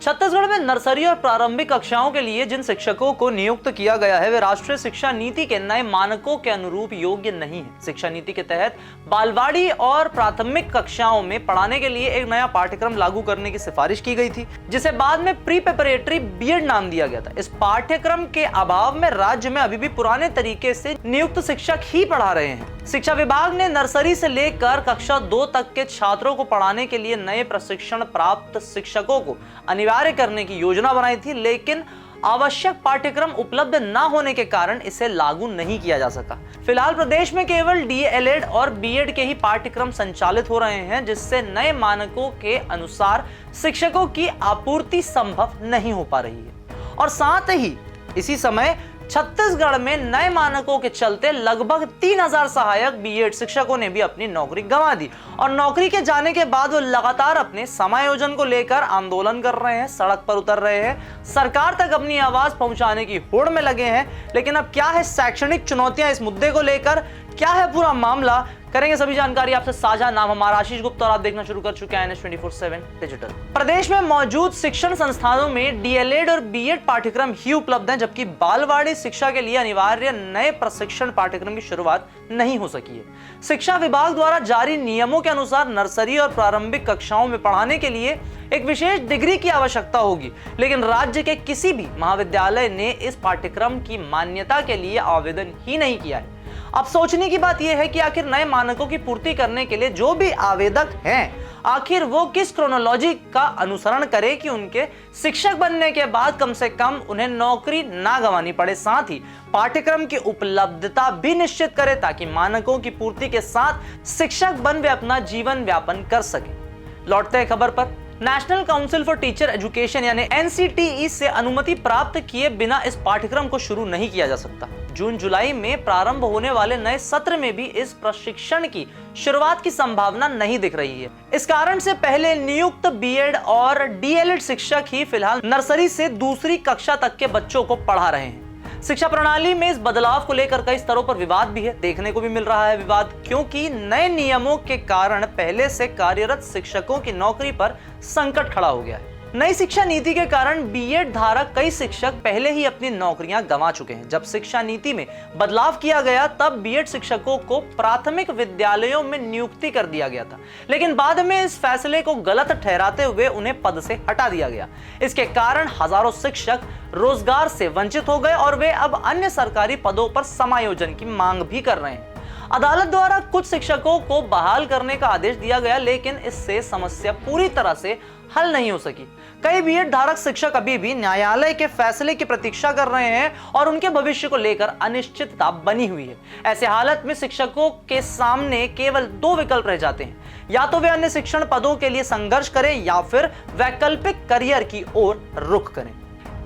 छत्तीसगढ़ में नर्सरी और प्रारंभिक कक्षाओं के लिए जिन शिक्षकों को नियुक्त किया गया है वे राष्ट्रीय शिक्षा नीति के नए मानकों के अनुरूप योग्य नहीं है। शिक्षा नीति के तहत बालवाड़ी और प्राथमिक कक्षाओं में पढ़ाने के लिए एक नया पाठ्यक्रम लागू करने की सिफारिश की गई थी, जिसे बाद में प्री प्रिपरेटरी बीएड नाम दिया गया था। इस पाठ्यक्रम के अभाव में राज्य में अभी भी पुराने तरीके से नियुक्त शिक्षक ही पढ़ा रहे हैं। शिक्षा विभाग ने नर्सरी से लेकर कक्षा 2 तक के छात्रों को पढ़ाने के लिए नए प्रशिक्षण प्राप्त शिक्षकों को अनिवार्य करने की योजना बनाई थी, लेकिन आवश्यक पाठ्यक्रम उपलब्ध न होने के कारण इसे लागू नहीं किया जा सका। फिलहाल प्रदेश में केवल डीएलएड और बीएड के ही पाठ्यक्रम संचालित हो रहे हैं, जिससे नए मानकों के अनुसार शिक्षकों की आपूर्ति संभव नहीं हो पा रही है। और साथ ही इसी समय छत्तीसगढ़ में नए मानकों के चलते लगभग 3000 सहायक बीएड शिक्षकों ने भी अपनी नौकरी गंवा दी और नौकरी के जाने के बाद वो लगातार अपने समायोजन को लेकर आंदोलन कर रहे हैं, सड़क पर उतर रहे हैं, सरकार तक अपनी आवाज पहुंचाने की होड़ में लगे हैं। लेकिन अब क्या है शैक्षणिक चुनौतियां इस मुद्दे को लेकर, क्या है पूरा मामला, करेंगे सभी जानकारी आपसे साझा। नाम हमारा आशीष गुप्ता और आप देखना शुरू कर चुके हैं NH24/7 डिजिटल। प्रदेश में मौजूद शिक्षण संस्थानों में डीएलएड और बीएड पाठ्यक्रम ही उपलब्ध हैं, जबकि बालवाड़ी शिक्षा के लिए अनिवार्य नए प्रशिक्षण पाठ्यक्रम की शुरुआत नहीं हो सकी है। शिक्षा विभाग द्वारा जारी नियमों के अनुसार नर्सरी और प्रारंभिक कक्षाओं में पढ़ाने के लिए एक विशेष डिग्री की आवश्यकता होगी, लेकिन राज्य के किसी भी महाविद्यालय ने इस पाठ्यक्रम की मान्यता के लिए आवेदन ही नहीं किया है। अब सोचने की बात यह है कि आखिर नए मानकों की पूर्ति करने के लिए जो भी आवेदक हैं, आखिर वो किस क्रोनोलॉजी का अनुसरण करे कि उनके शिक्षक बनने के बाद कम से कम उन्हें नौकरी ना गंवानी पड़े। साथ ही पाठ्यक्रम की उपलब्धता भी निश्चित करे ताकि मानकों की पूर्ति के साथ शिक्षक बन वे अपना जीवन व्यापन कर सके। लौटते हैं खबर पर। National council for teacher education यानी एनसीटीई से अनुमति प्राप्त किए बिना इस पाठ्यक्रम को शुरू नहीं किया जा सकता। जून जुलाई में प्रारंभ होने वाले नए सत्र में भी इस प्रशिक्षण की शुरुआत की संभावना नहीं दिख रही है। इस कारण से पहले नियुक्त बीएड और डीएलएड शिक्षक ही फिलहाल नर्सरी से दूसरी कक्षा तक के बच्चों को पढ़ा रहे हैं। शिक्षा प्रणाली में इस बदलाव को लेकर कई स्तरों पर विवाद भी है, देखने को भी मिल रहा है विवाद, क्योंकि नए नियमों के कारण पहले से कार्यरत शिक्षकों की नौकरी पर संकट खड़ा हो गया है। नई शिक्षा नीति के कारण बीएड धारक कई शिक्षक पहले ही अपनी नौकरियां गंवा चुके हैं। जब शिक्षा नीति में बदलाव किया गया तब बीएड शिक्षकों को प्राथमिक विद्यालयों में नियुक्ति कर दिया गया था, लेकिन बाद में इस फैसले को गलत ठहराते हुए उन्हें पद से हटा दिया गया। इसके कारण हजारों शिक्षक रोजगार से वंचित हो गए और वे अब अन्य सरकारी पदों पर समायोजन की मांग भी कर रहे हैं। अदालत द्वारा कुछ शिक्षकों को बहाल करने का आदेश दिया गया, लेकिन इससे समस्या पूरी तरह से हल नहीं हो सकी। कई बीएड धारक शिक्षक अभी भी न्यायालय के फैसले की प्रतीक्षा कर रहे हैं और उनके भविष्य को लेकर अनिश्चितता बनी हुई है। ऐसे हालत में शिक्षकों के सामने केवल 2 विकल्प रह जाते हैं, या तो वे अन्य शिक्षण पदों के लिए संघर्ष करें या फिर वैकल्पिक करियर की ओर रुख करें।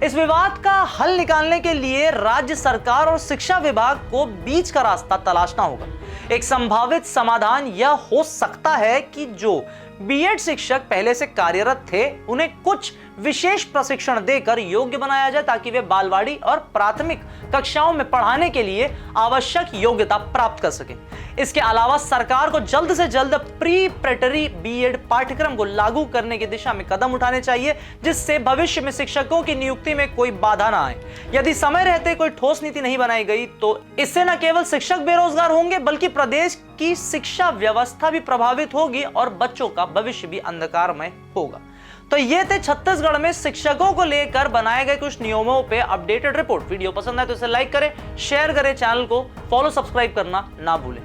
इस विवाद का हल निकालने के लिए राज्य सरकार और शिक्षा विभाग को बीच का रास्ता तलाशना होगा। एक संभावित समाधान यह हो सकता है कि जो बीएड शिक्षक पहले से कार्यरत थे उन्हें कुछ विशेष प्रशिक्षण देकर योग्य बनाया जाए ताकि वे बालवाड़ी और प्राथमिक कक्षाओं में पढ़ाने के लिए आवश्यक योग्यता प्राप्त कर सकें। इसके अलावा सरकार को जल्द से जल्द प्री प्रिपरेटरी बीएड पाठ्यक्रम को लागू करने की दिशा में कदम उठाने चाहिए, जिससे भविष्य में शिक्षकों की नियुक्ति में कोई बाधा ना आए। यदि समय रहते कोई ठोस नीति नहीं बनाई गई तो इससे न केवल शिक्षक बेरोजगार होंगे बल्कि प्रदेश की शिक्षा व्यवस्था भी प्रभावित होगी और बच्चों का भविष्य भी अंधकारमय होगा। तो ये थे छत्तीसगढ़ में शिक्षकों को लेकर बनाए गए कुछ नियमों पे अपडेटेड रिपोर्ट। वीडियो पसंद आए तो इसे लाइक करें, शेयर करें, चैनल को फॉलो सब्सक्राइब करना ना भूलें।